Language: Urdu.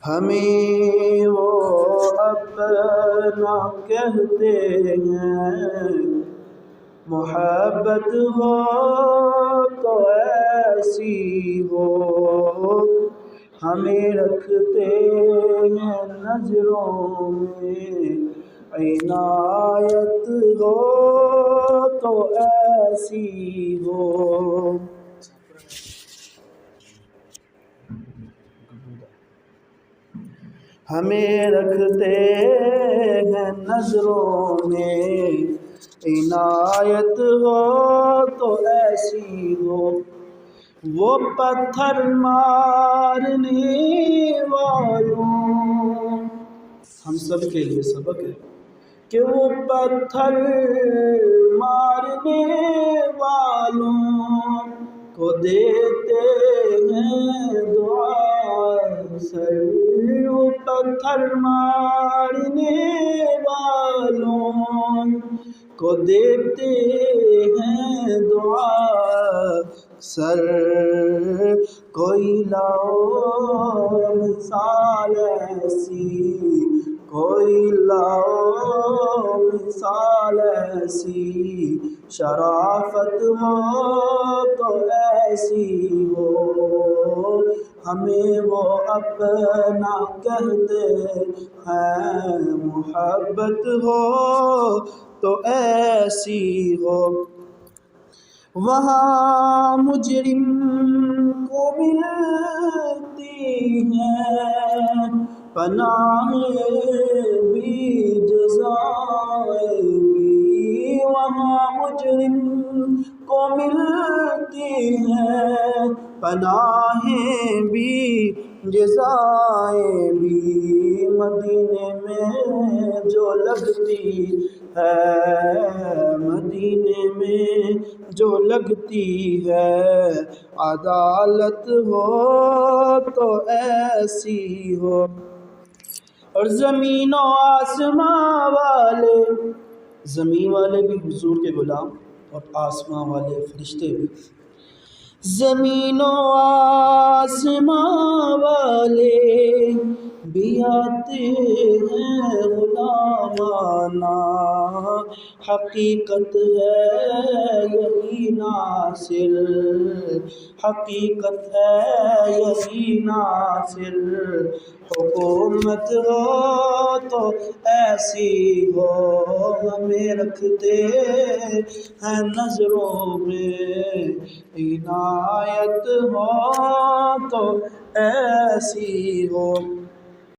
ہمیں وہ اپنا کہتے ہیں، محبت ہو تو ایسی ہو، ہمیں رکھتے ہیں نظروں میں، عنایت ہو تو ایسی ہو۔ ہمیں رکھتے ہیں نظروں میں، عنایت ہو تو ایسی ہو۔ وہ پتھر مارنے والوں، ہم سب کے لیے سبق ہے کہ وہ پتھر مارنے والوں کو دیتے ہیں دعا سر، وہ پتھر مارنے والوں کو دیتے ہیں دعا سر۔ کوئی لاؤ مثال ایسی، کوئی لاؤ مثال ایسی، شرافت ہو تو ایسی ہو، ہمیں وہ اپنا کہتے ہیں، محبت ہو تو ایسی ہو۔ وہاں مجرم کو ملتی ہیں پناہیں بھی جزائیں بھی، وہاں مجرم کو ملتی ہیں پناہیں بھی جزائیں بھی، مدینے میں جو لگتی ہے، مدینے میں جو لگتی ہے عدالت ہو تو ایسی ہو۔ اور زمین و آسمان والے، زمین والے بھی حضور کے غلام اور آسمان والے فرشتے بھی، زمین و آسمان والے بھی آتے ہیں غلامانہ، حقیقت ہے یہی ناصر، حقیقت ہے یہی ناصر، حکومت ہو تو ایسی ہو، ہمیں رکھتے ہیں نظروں میں، عنایت ہو تو ایسی ہو۔